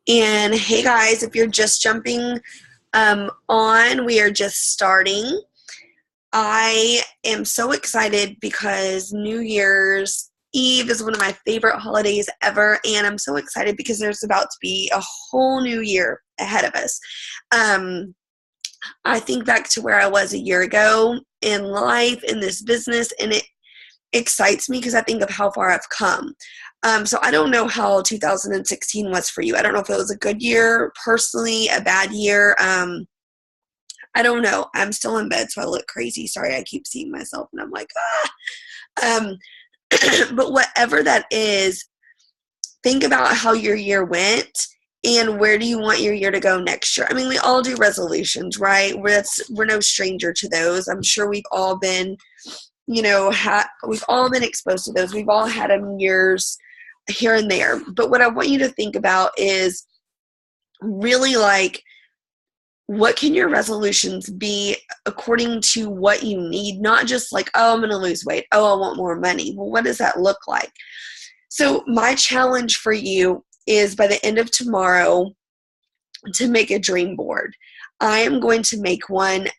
And hey guys, if you're just jumping on, we are just starting. I am so excited because New Year's Eve is one of my favorite holidays ever, and I'm so excited because there's about to be a whole new year ahead of us. Um, I think back to where I was a year ago in life, in this business, and it excites me because I think of how far I've come. So I don't know how 2016 was for you. I don't know if it was a good year personally, a bad year. I don't know. I'm still in bed, so I look crazy. Sorry, I keep seeing myself, and I'm like, ah. But whatever that is, think about how your year went and where do you want your year to go next year. I mean, we all do resolutions, right? We're no stranger to those. I'm sure we've all been, we've all been exposed to those. We've all had them years here and there. But what I want you to think about is really like, what can your resolutions be according to what you need? Not just like, oh, I'm going to lose weight. Oh, I want more money. Well, what does that look like? So my challenge for you is by the end of tomorrow to make a dream board. I am going to make one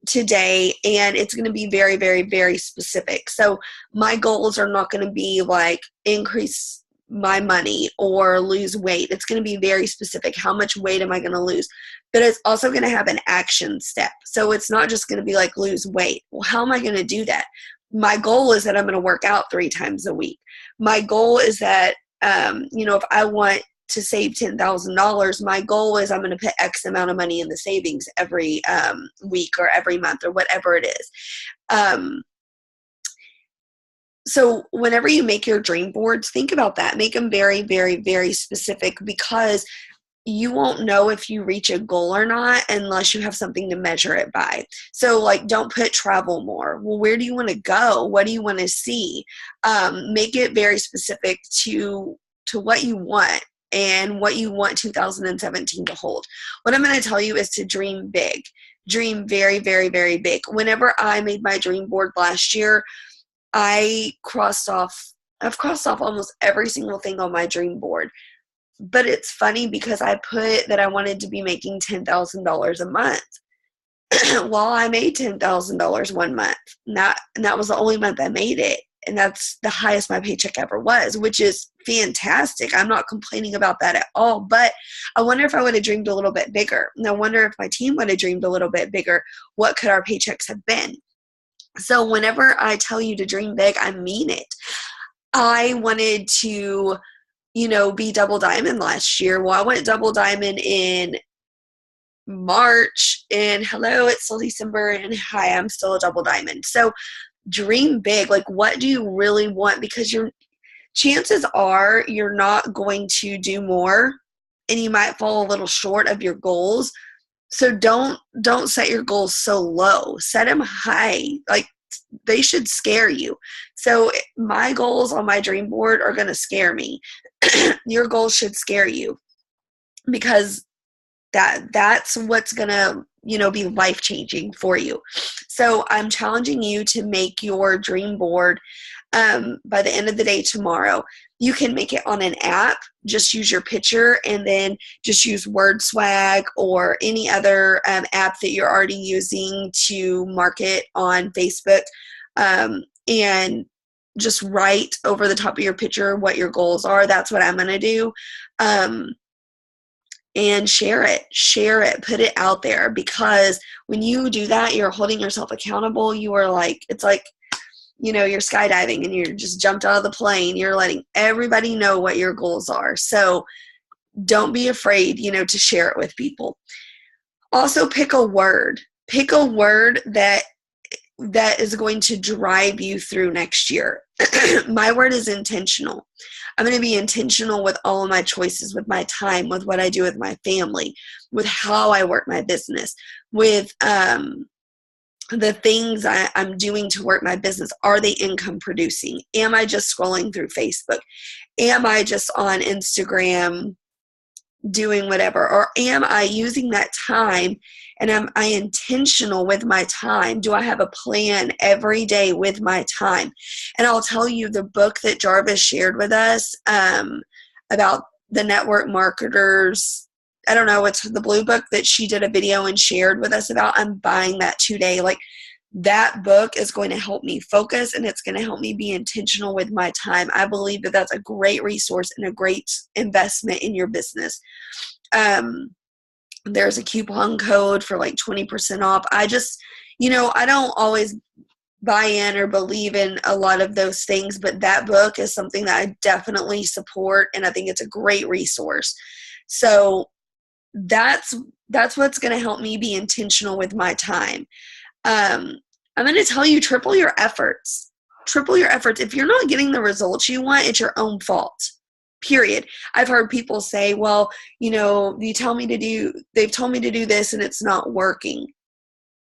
today, and it's going to be very, very, very specific. So my goals are not going to be like increase my money or lose weight. It's going to be very specific. How much weight am I going to lose? But it's also going to have an action step. So it's not just going to be like lose weight. Well, how am I going to do that? My goal is that I'm going to work out 3 times a week. My goal is that, if I want to save $10,000, my goal is I'm going to put X amount of money in the savings every week or every month or whatever it is. So whenever you make your dream boards, think about that. Make them very, very, very specific, because you won't know if you reach a goal or not unless you have something to measure it by. So like, don't put travel more. Well, where do you want to go? What do you want to see? Make it very specific to what you want and what you want 2017 to hold. What I'm going to tell you is to dream big. Dream very, very, very big. Whenever I made my dream board last year, I've crossed off almost every single thing on my dream board. But it's funny because I put that I wanted to be making $10,000 a month. Well, I made $10,000 one month. And that was the only month I made it. And that's the highest my paycheck ever was, which is fantastic. I'm not complaining about that at all. But I wonder if I would have dreamed a little bit bigger. And I wonder if my team would have dreamed a little bit bigger, what could our paychecks have been? So whenever I tell you to dream big, I mean it. I wanted to be double diamond last year. Well, I went double diamond in March, and hello, it's still December, and hi, I'm still a double diamond. So dream big. Like, what do you really want? Because your chances are you're not going to do more, and you might fall a little short of your goals. So don't set your goals so low. Set them high. Like, they should scare you. So my goals on my dream board are going to scare me. Your goals should scare you, because that's what's going to, be life-changing for you. So I'm challenging you to make your dream board by the end of the day tomorrow. You can make it on an app. Just use your picture, and then just use WordSwag or any other app that you're already using to market on Facebook, and just write over the top of your picture what your goals are. That's what I'm going to do. And share it, put it out there, because when you do that, you're holding yourself accountable. You are like, it's like, you're skydiving and you're just jumped out of the plane. You're letting everybody know what your goals are. So don't be afraid, to share it with people. Also, pick a word that is going to drive you through next year. My word is intentional. I'm going to be intentional with all of my choices, with my time, with what I do with my family, with how I work my business, with the things I'm doing to work my business. Are they income producing? Am I just scrolling through Facebook? Am I just on Instagram doing whatever? Or am I using that time, and am I intentional with my time? Do I have a plan every day with my time? And I'll tell you, the book that Jarvis shared with us about the network marketers, I don't know, it's the Blue Book that she did a video and shared with us about. I'm buying that today. Like, that book is going to help me focus, and it's going to help me be intentional with my time. I believe that that's a great resource and a great investment in your business. There's a coupon code for like 20% off. I just, I don't always buy in or believe in a lot of those things, but that book is something that I definitely support, and I think it's a great resource. So that's what's going to help me be intentional with my time. I'm going to tell you, triple your efforts. Triple your efforts. If you're not getting the results you want, it's your own fault. Period. I've heard people say, well, they've told me to do this and it's not working.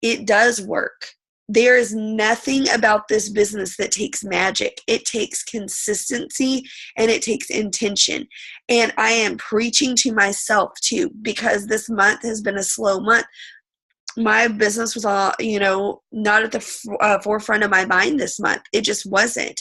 It does work. There is nothing about this business that takes magic. It takes consistency and it takes intention. And I am preaching to myself too, because this month has been a slow month. My business was not at the forefront of my mind this month. It just wasn't.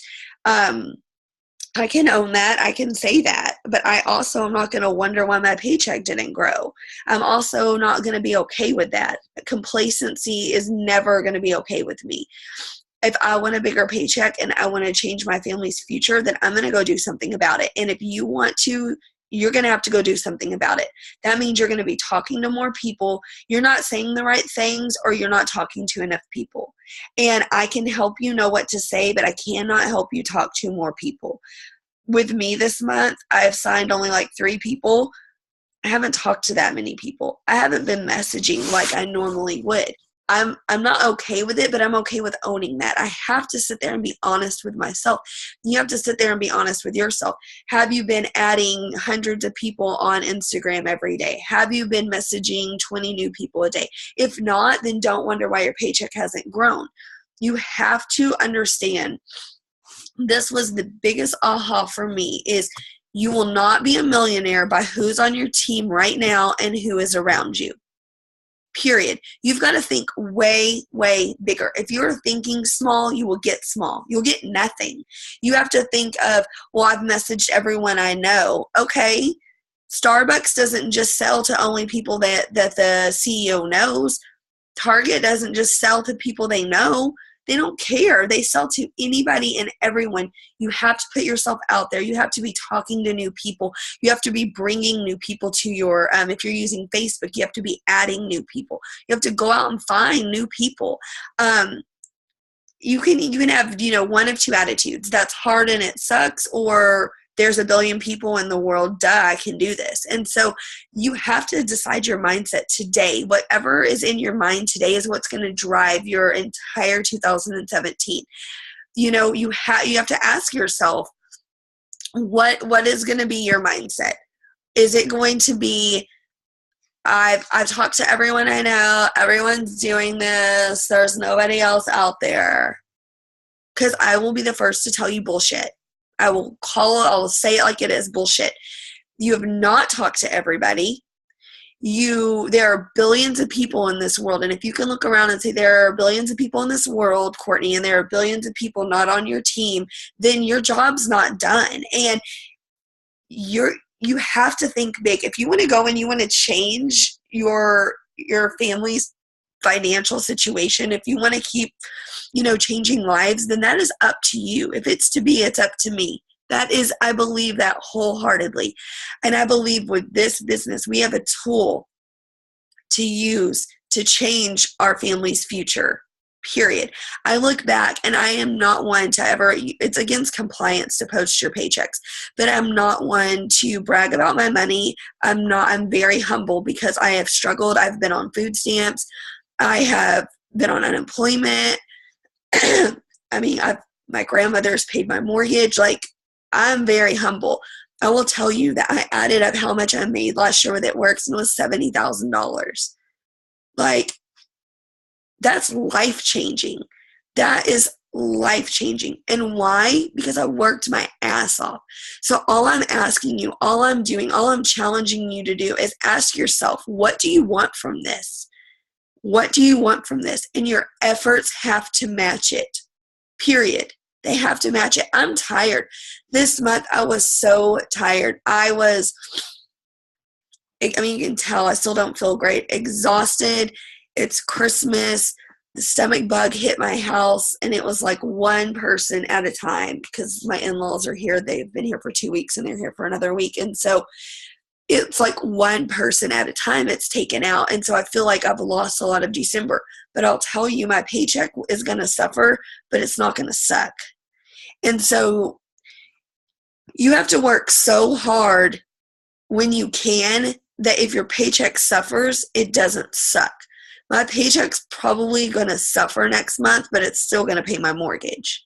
I can own that. I can say that. But I also am not going to wonder why my paycheck didn't grow. I'm also not going to be okay with that. Complacency is never going to be okay with me. If I want a bigger paycheck and I want to change my family's future, then I'm going to go do something about it. And if you want to, you're going to have to go do something about it. That means you're going to be talking to more people. You're not saying the right things, or you're not talking to enough people. And I can help you know what to say, but I cannot help you talk to more people. With me this month, I've signed only like 3 people. I haven't talked to that many people. I haven't been messaging like I normally would. I'm not okay with it, but I'm okay with owning that. I have to sit there and be honest with myself. You have to sit there and be honest with yourself. Have you been adding hundreds of people on Instagram every day? Have you been messaging 20 new people a day? If not, then don't wonder why your paycheck hasn't grown. You have to understand, this was the biggest aha for me, is you will not be a millionaire by who's on your team right now and who is around you. Period. You've got to think way, way bigger. If you're thinking small, you will get small. You'll get nothing. You have to think of, well, I've messaged everyone I know. Okay. Starbucks doesn't just sell to only people that the CEO knows. Target doesn't just sell to people they know. They don't care. They sell to anybody and everyone. You have to put yourself out there. You have to be talking to new people. You have to be bringing new people to your, if you're using Facebook, you have to be adding new people. You have to go out and find new people. You can have, one of two attitudes. That's hard and it sucks, or there's a billion people in the world, duh, I can do this. And so you have to decide your mindset today. Whatever is in your mind today is what's going to drive your entire 2017. You have to ask yourself, what is going to be your mindset? Is it going to be, I've talked to everyone I know, everyone's doing this, there's nobody else out there? Because I will be the first to tell you bullshit. I will say it like it is, bullshit. You have not talked to everybody. There are billions of people in this world, and if you can look around and say there are billions of people in this world, Courtney, and there are billions of people not on your team, then your job's not done. And you have to think big. If you want to go and you want to change your family's financial situation, if you want to keep changing lives, then that is up to you. If it's to be, it's up to me. I believe that wholeheartedly. And I believe with this business, we have a tool to use to change our family's future, period. I look back, and I am not one to ever, it's against compliance to post your paychecks, but I'm not one to brag about my money. I'm very humble because I have struggled. I've been on food stamps. I have been on unemployment. My grandmother's paid my mortgage. Like, I'm very humble. I will tell you that I added up how much I made last year with It Works, and it was $70,000. Like, that's life-changing. That is life-changing. And why? Because I worked my ass off. So all I'm asking you, all I'm doing, all I'm challenging you to do is ask yourself, what do you want from this? What do you want from this? And your efforts have to match it. Period. They have to match it. I'm tired. This month I was so tired. I mean, you can tell I still don't feel great. Exhausted. It's Christmas. The stomach bug hit my house, and it was like one person at a time because my in-laws are here. They've been here for 2 weeks, and they're here for another week. And so it's like one person at a time it's taken out. And so I feel like I've lost a lot of December. But I'll tell you, my paycheck is going to suffer, but it's not going to suck. And so you have to work so hard when you can that if your paycheck suffers, it doesn't suck. My paycheck's probably going to suffer next month, but it's still going to pay my mortgage.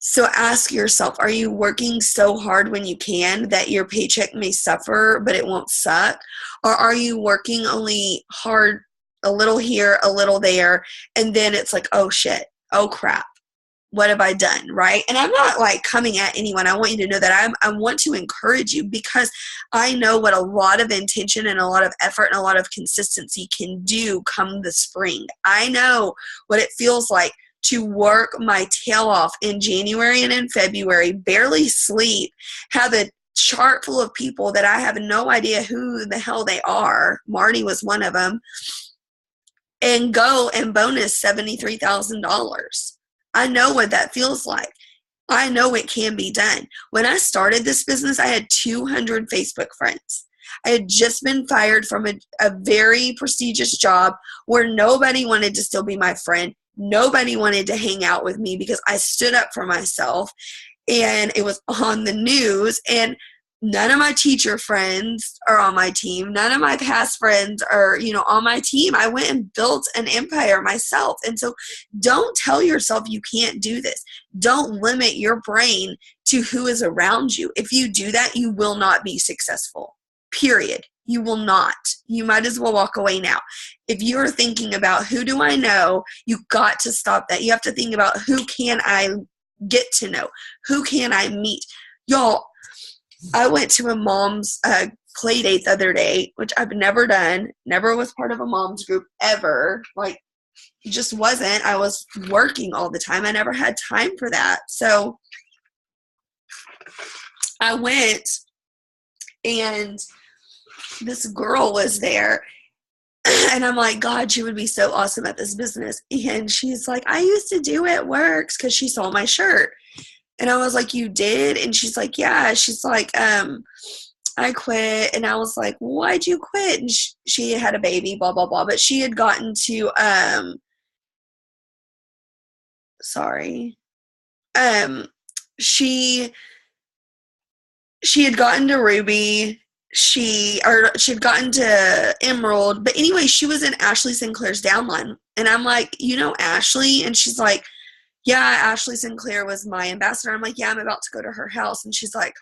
So ask yourself, are you working so hard when you can that your paycheck may suffer, but it won't suck? Or are you working only hard a little here, a little there, and then it's like, oh shit, oh crap, what have I done, right? And I'm not like coming at anyone. I want you to know that I want to encourage you because I know what a lot of intention and a lot of effort and a lot of consistency can do come the spring. I know what it feels like to work my tail off in January and in February, barely sleep, have a chart full of people that I have no idea who the hell they are. Marty was one of them. And go and bonus $73,000. I know what that feels like. I know it can be done. When I started this business, I had 200 Facebook friends. I had just been fired from a very prestigious job where nobody wanted to still be my friend. Nobody wanted to hang out with me because I stood up for myself, and it was on the news, and none of my teacher friends are on my team. None of my past friends are, on my team. I went and built an empire myself. And so don't tell yourself you can't do this. Don't limit your brain to who is around you. If you do that, you will not be successful. Period. You will not. You might as well walk away now. If you're thinking about who do I know, you got to stop that. You have to think about who can I get to know? Who can I meet? Y'all, I went to a mom's play date the other day, which I've never done, never was part of a mom's group ever. Like, it just wasn't. I was working all the time. I never had time for that. So I went, and this girl was there. And I'm like, God, she would be so awesome at this business. And she's like, I used to do it works, because she saw my shirt. And I was like, you did? And she's like, yeah. She's like, I quit. And I was like, why'd you quit? And she had a baby, blah, blah, blah. But she had gotten to, she had gotten to Ruby. She had gotten to Emerald. But anyway, she was in Ashley Sinclair's downline. And I'm like, Ashley? And she's like, yeah, Ashley Sinclair was my ambassador. I'm like, yeah, I'm about to go to her house. And she's like,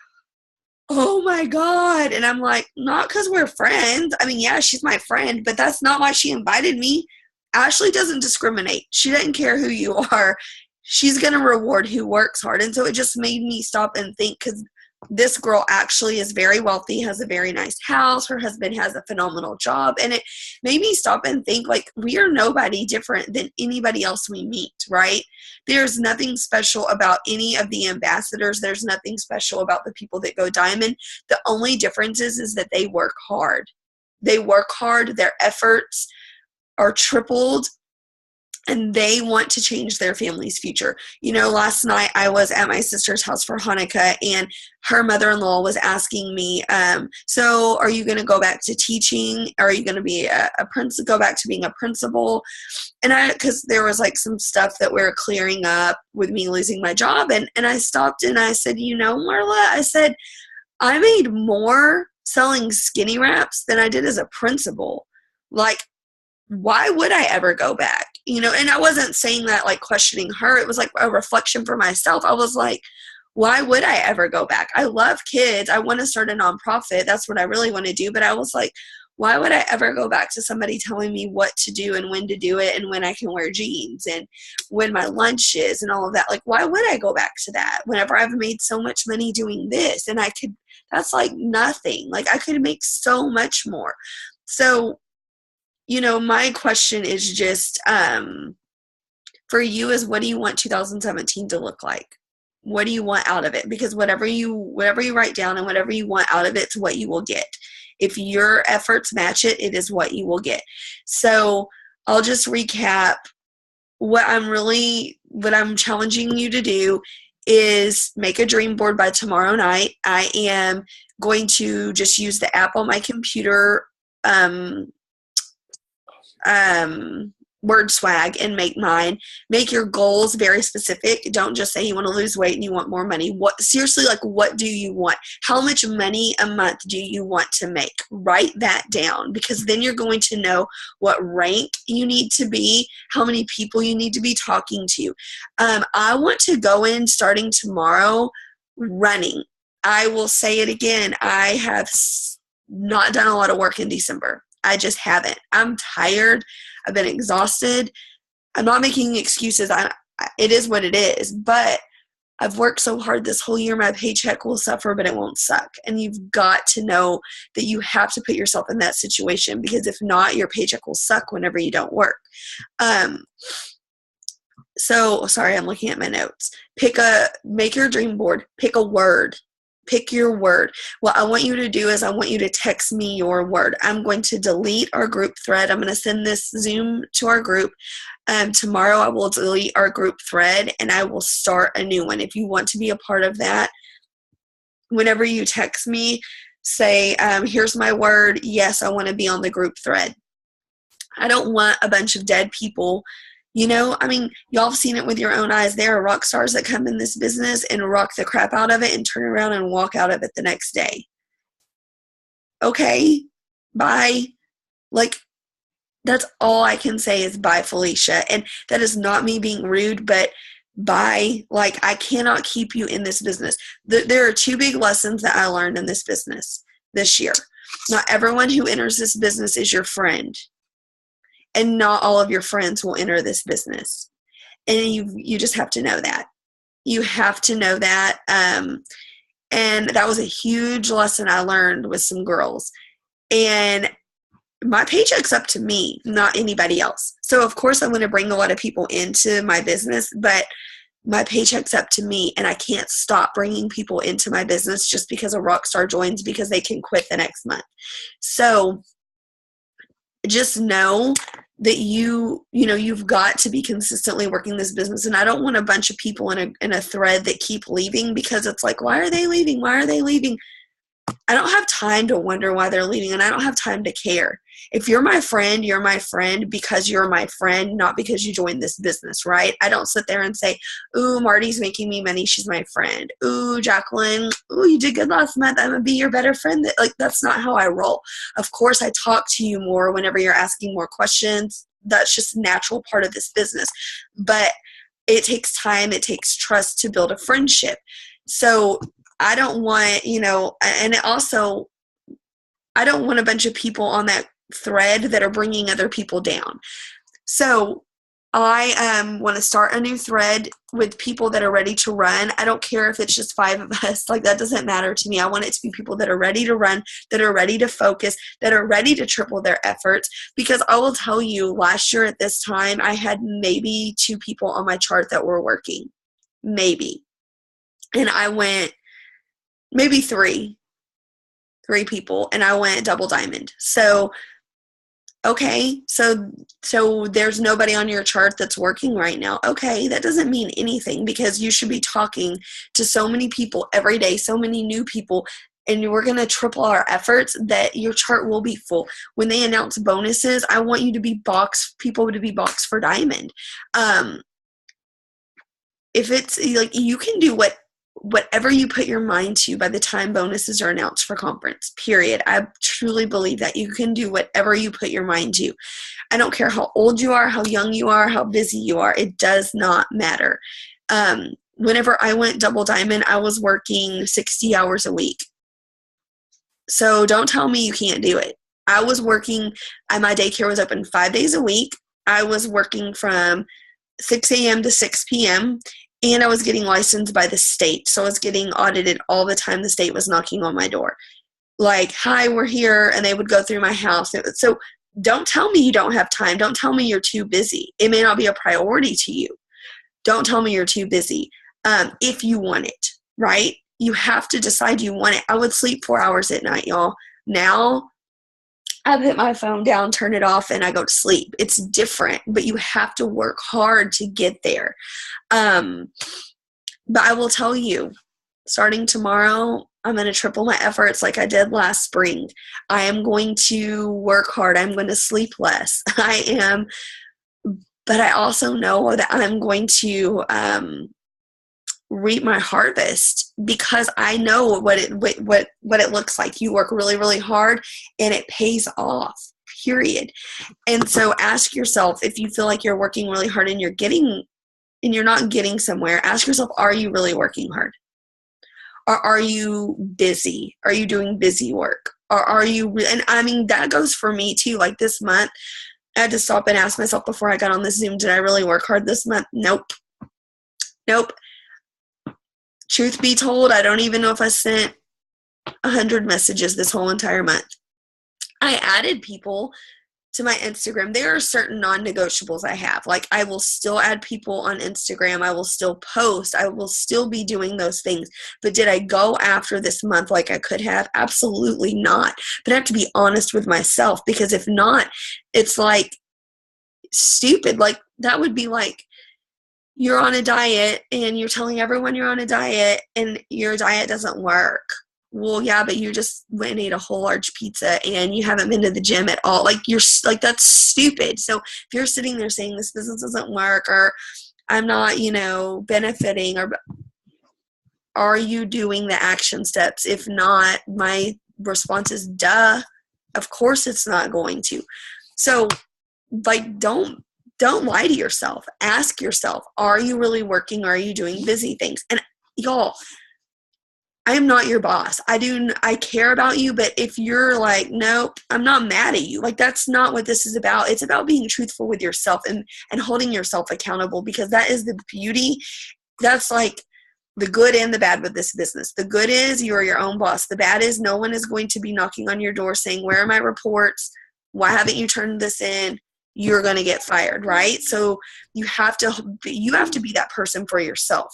oh my God. And I'm like, not because we're friends. I mean, yeah, she's my friend, but that's not why she invited me. Ashley doesn't discriminate. She doesn't care who you are. She's going to reward who works hard. And so it just made me stop and think, because this girl actually is very wealthy, has a very nice house. Her husband has a phenomenal job. And it made me stop and think, like, we are nobody different than anybody else we meet, right? There's nothing special about any of the ambassadors. There's nothing special about the people that go diamond. The only difference is that they work hard. They work hard. Their efforts are tripled, and they want to change their family's future. Last night I was at my sister's house for Hanukkah, and her mother-in-law was asking me, so are you going to go back to teaching? Are you going to be go back to being a principal? And because there was like some stuff that we were clearing up with me losing my job. And I stopped and I said, Marla, I said, I made more selling skinny wraps than I did as a principal. Like, why would I ever go back? And I wasn't saying that like questioning her. It was like a reflection for myself. I was like, why would I ever go back? I love kids. I want to start a nonprofit. That's what I really want to do. But I was like, why would I ever go back to somebody telling me what to do and when to do it and when I can wear jeans and when my lunch is and all of that? Like, why would I go back to that whenever I've made so much money doing this? And that's like nothing. Like, I could make so much more. So, my question is just, for you is, what do you want 2017 to look like? What do you want out of it? Because whatever you write down and whatever you want out of it is what you will get. If your efforts match it, it is what you will get. So I'll just recap what I'm challenging you to do is make a dream board by tomorrow night. I am going to just use the app on my computer, Word Swag, and make mine. Make your goals very specific. Don't just say you want to lose weight and you want more money. Seriously, like, what do you want? How much money a month do you want to make? Write that down, because then you're going to know what rank you need to be, how many people you need to be talking to. I want to go in starting tomorrow running. I will say it again. I have not done a lot of work in December. I just haven't. I'm tired. I've been exhausted. I'm not making excuses. It is what it is. But I've worked so hard this whole year. My paycheck will suffer, but it won't suck. And you've got to know that you have to put yourself in that situation, because if not, your paycheck will suck whenever you don't work. So, sorry, I'm looking at my notes. Make your dream board. Pick a word. Pick your word. What I want you to do is I want you to text me your word. I'm going to delete our group thread. I'm going to send this Zoom to our group. Tomorrow I will delete our group thread and I will start a new one. If you want to be a part of that, whenever you text me, say, here's my word. Yes, I want to be on the group thread. I don't want a bunch of dead people. Y'all have seen it with your own eyes. There are rock stars that come in this business and rock the crap out of it and turn around and walk out of it the next day. Okay, bye. That's all I can say is bye, Felicia. And that is not me being rude, but bye. I cannot keep you in this business. There are two big lessons that I learned in this business this year. Not everyone who enters this business is your friend. And not all of your friends will enter this business. And you just have to know that. You have to know that. And that was a huge lesson I learned with some girls. And my paycheck's up to me, not anybody else. So, of course, I'm going to bring a lot of people into my business, but my paycheck's up to me. And I can't stop bringing people into my business just because a rock star joins because they can quit the next month. So, just know that you've got to be consistently working this business. And I don't want a bunch of people in a thread that keep leaving, because it's like, why are they leaving? Why are they leaving? I don't have time to wonder why they're leaving, and I don't have time to care. If you're my friend because you're my friend, not because you joined this business, right? I don't sit there and say, ooh, Marty's making me money, she's my friend. Ooh, Jacqueline, ooh, you did good last month, I'm going to be your better friend. That's not how I roll. Of course, I talk to you more whenever you're asking more questions. That's just a natural part of this business. But it takes time, it takes trust to build a friendship. So I don't want, and also, I don't want a bunch of people on that thread that are bringing other people down. So I want to start a new thread with people that are ready to run. I don't care if it's just 5 of us. That doesn't matter to me. I want it to be people that are ready to run, that are ready to focus, that are ready to triple their efforts. Because I will tell you, last year at this time, I had maybe 2 people on my chart that were working. Maybe. And I went maybe 3 people, and I went double diamond. So, okay, so there's nobody on your chart that's working right now. Okay, that doesn't mean anything, because you should be talking to so many people every day, so many new people, and we're going to triple our efforts that your chart will be full. When they announce bonuses, I want you to be people to be boxed for diamond. If it's you can do whatever you put your mind to by the time bonuses are announced for conference, period. I truly believe that you can do whatever you put your mind to. I don't care how old you are, how young you are, how busy you are. It does not matter. Whenever I went double diamond, I was working 60 hours a week. So don't tell me you can't do it. I was working, my daycare was open 5 days a week. I was working from 6 a.m. to 6 p.m., and I was getting licensed by the state. So I was getting audited all the time. The state was knocking on my door. Hi, we're here. And they would go through my house. So Don't tell me you don't have time. Don't tell me you're too busy. It may not be a priority to you. Don't tell me you're too busy. If you want it, right? You have to decide you want it. I would sleep 4 hours at night, y'all. Now I put my phone down, turn it off, and I go to sleep. It's different, but you have to work hard to get there. But I will tell you, starting tomorrow, I'm going to triple my efforts like I did last spring. I am going to work hard. I'm going to sleep less. I am, but I also know that I'm going to reap my harvest, because I know what it looks like. You work really, really hard and it pays off, period. And so ask yourself, if you feel like you're working really hard and you're not getting somewhere, ask yourself, are you really working hard? Or are you busy? Are you doing busy work? Or are you, and I mean, that goes for me too. Like this month, I had to stop and ask myself before I got on this Zoom, did I really work hard this month? Nope. Truth be told, I don't even know if I sent 100 messages this whole entire month. I added people to my Instagram. There are certain non-negotiables I have. Like, I will still add people on Instagram. I will still post. I will still be doing those things. But did I go after this month like I could have? Absolutely not. But I have to be honest with myself, because if not, it's like stupid. Like, that would be like, you're on a diet and you're telling everyone you're on a diet and your diet doesn't work. Well, yeah, but you just went and ate a whole large pizza and you haven't been to the gym at all. Like, you're like, that's stupid. So if you're sitting there saying this business doesn't work, or I'm not, benefiting, or are you doing the action steps? If not, my response is, duh, of course it's not going to. So, like, don't lie to yourself. Ask yourself, are you really working? Or are you doing busy things? And y'all, I am not your boss. I care about you, but if you're like, nope, I'm not mad at you. Like, that's not what this is about. It's about being truthful with yourself and holding yourself accountable, because that is the beauty. That's like the good and the bad with this business. The good is you're your own boss. The bad is no one is going to be knocking on your door saying, where are my reports? Why haven't you turned this in? You're going to get fired, right? So you have to be that person for yourself.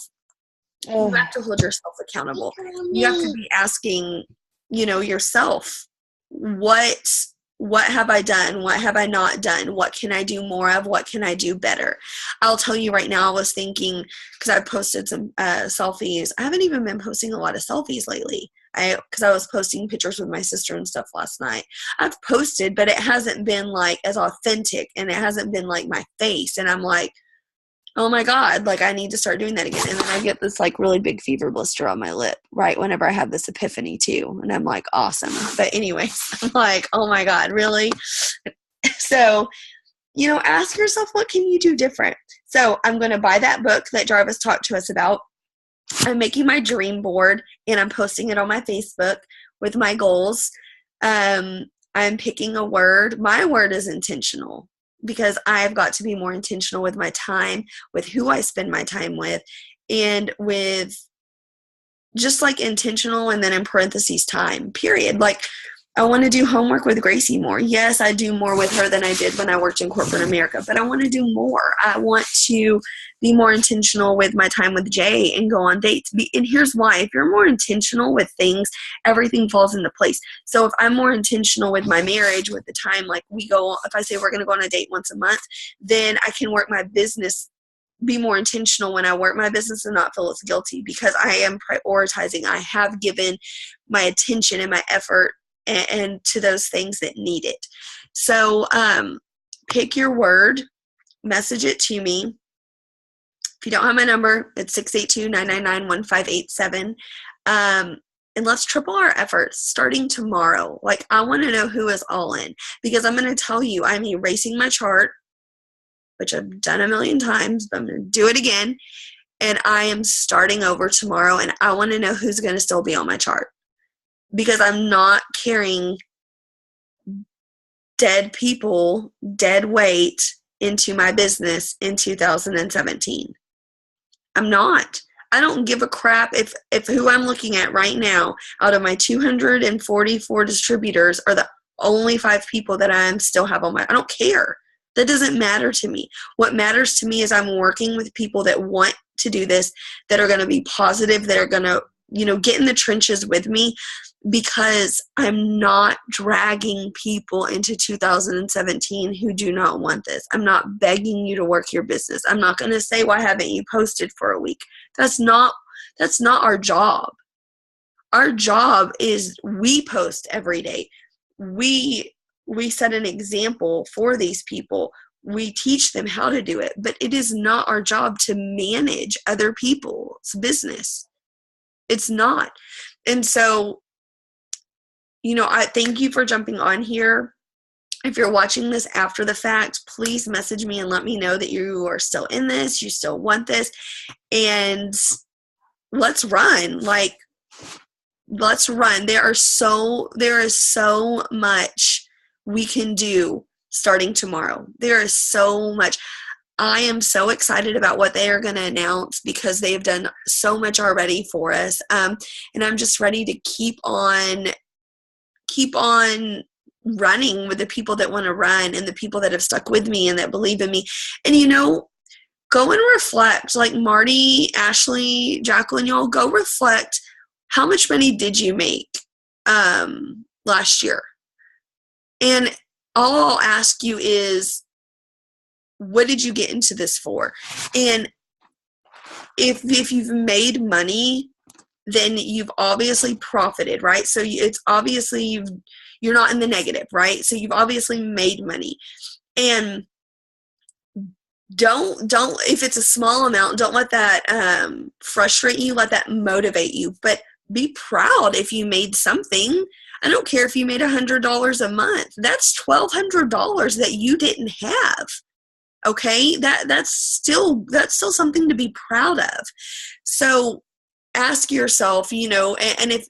You have to hold yourself accountable. You have to be asking, yourself, what have I done? What have I not done? What can I do more of? What can I do better? I'll tell you right now, I was thinking, because I posted some selfies. I haven't even been posting a lot of selfies lately. Because I was posting pictures with my sister and stuff last night. I've posted, but it hasn't been like as authentic, and it hasn't been like my face. And I'm like, oh my God, like I need to start doing that again. And then I get this like really big fever blister on my lip, right whenever I have this epiphany too. And I'm like, awesome. But anyways, I'm like, oh my God, really? So, ask yourself, what can you do different? So I'm going to buy that book that Jarvis talked to us about. I'm making my dream board and I'm posting it on my Facebook with my goals. I'm picking a word. My word is intentional, because I've got to be more intentional with my time, with who I spend my time with, and with just like intentional, and then in parentheses time, period. Like, I want to do homework with Gracie more. Yes, I do more with her than I did when I worked in corporate America, but I want to do more. I want to be more intentional with my time with Jay and go on dates. And here's why. If you're more intentional with things, everything falls into place. So if I'm more intentional with my marriage, with the time, like if I say we're going to go on a date once a month, then I can work my business, be more intentional when I work my business and not feel as guilty, because I am prioritizing. I have given my attention and my effort and to those things that need it. So pick your word, message it to me. If you don't have my number, it's 682-999-1587. And let's triple our efforts starting tomorrow. Like, I want to know who is all in, because I'm going to tell you, I'm erasing my chart, which I've done a million times, but I'm going to do it again. And I am starting over tomorrow, and I want to know who's going to still be on my chart, because I'm not carrying dead people, dead weight into my business in 2017. I'm not. I don't give a crap if who I'm looking at right now out of my 244 distributors are the only 5 people that I still have on I don't care. That doesn't matter to me. What matters to me is I'm working with people that want to do this, that are going to be positive, that are going to, get in the trenches with me, because I'm not dragging people into 2017 who do not want this. I'm not begging you to work your business. I'm not going to say, why haven't you posted for a week? That's not our job. Our job is we post every day. We set an example for these people. We teach them how to do it, but it is not our job to manage other people's business. It's not. And so, I thank you for jumping on here. If you're watching this after the fact, please message me and let me know that you are still in this, you still want this, and let's run. Let's run. There is so much we can do starting tomorrow. There is so much. I am so excited about what they are going to announce, because they have done so much already for us. And I'm just ready to keep on running with the people that want to run, and the people that have stuck with me and that believe in me. And go and reflect, like Marty, Ashley, Jacqueline, y'all go reflect. How much money did you make last year? And all I'll ask you is, what did you get into this for? And if you've made money, then you've obviously profited, right? So it's obviously you're not in the negative, right? So you've obviously made money. And don't if it's a small amount, don't let that frustrate you. Let that motivate you. But be proud if you made something. I don't care if you made $100 a month. That's $1,200 that you didn't have. Okay, that's still something to be proud of. So ask yourself, and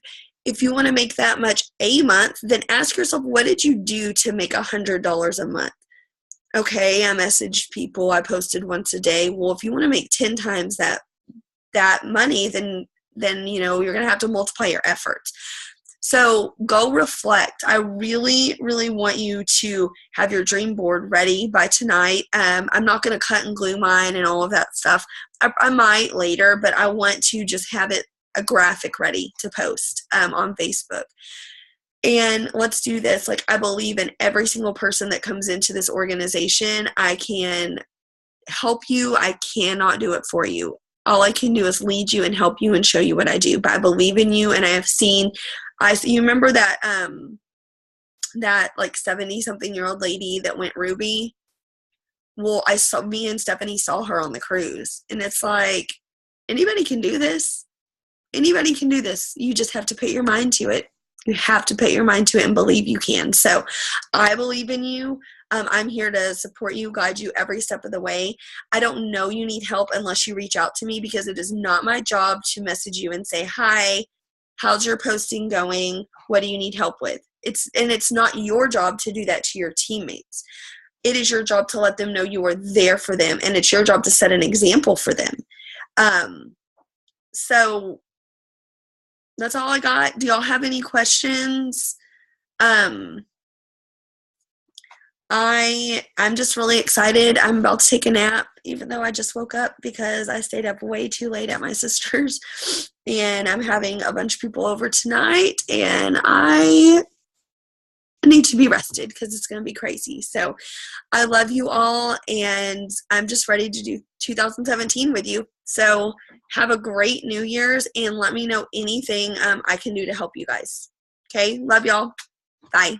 if you want to make that much a month, then ask yourself, what did you do to make $100 a month? Okay, I messaged people, I posted once a day. Well, if you want to make 10 times that money, then you're going to have to multiply your efforts. So go reflect. I really, really want you to have your dream board ready by tonight. I'm not going to cut and glue mine and all of that stuff. I might later, but I want to just have a graphic ready to post on Facebook. And let's do this. I believe in every single person that comes into this organization. I can help you. I cannot do it for you. All I can do is lead you and help you and show you what I do. But I believe in you, and I have seen. You remember that 70-something-year-old lady that went Ruby? Well, me and Stephanie saw her on the cruise, and it's like, anybody can do this. Anybody can do this. You just have to put your mind to it. You have to put your mind to it and believe you can. So I believe in you. I'm here to support you, guide you every step of the way. I don't know you need help unless you reach out to me, because it is not my job to message you and say, hi, how's your posting going? What do you need help with? It's not your job to do that to your teammates. It is your job to let them know you are there for them, and it's your job to set an example for them. So that's all I got. Do y'all have any questions? I'm just really excited. I'm about to take a nap, even though I just woke up because I stayed up way too late at my sister's, and I'm having a bunch of people over tonight, and I need to be rested because it's going to be crazy. So I love you all, and I'm just ready to do 2017 with you. So have a great New Year's, and let me know anything I can do to help you guys. Okay? Love y'all. Bye.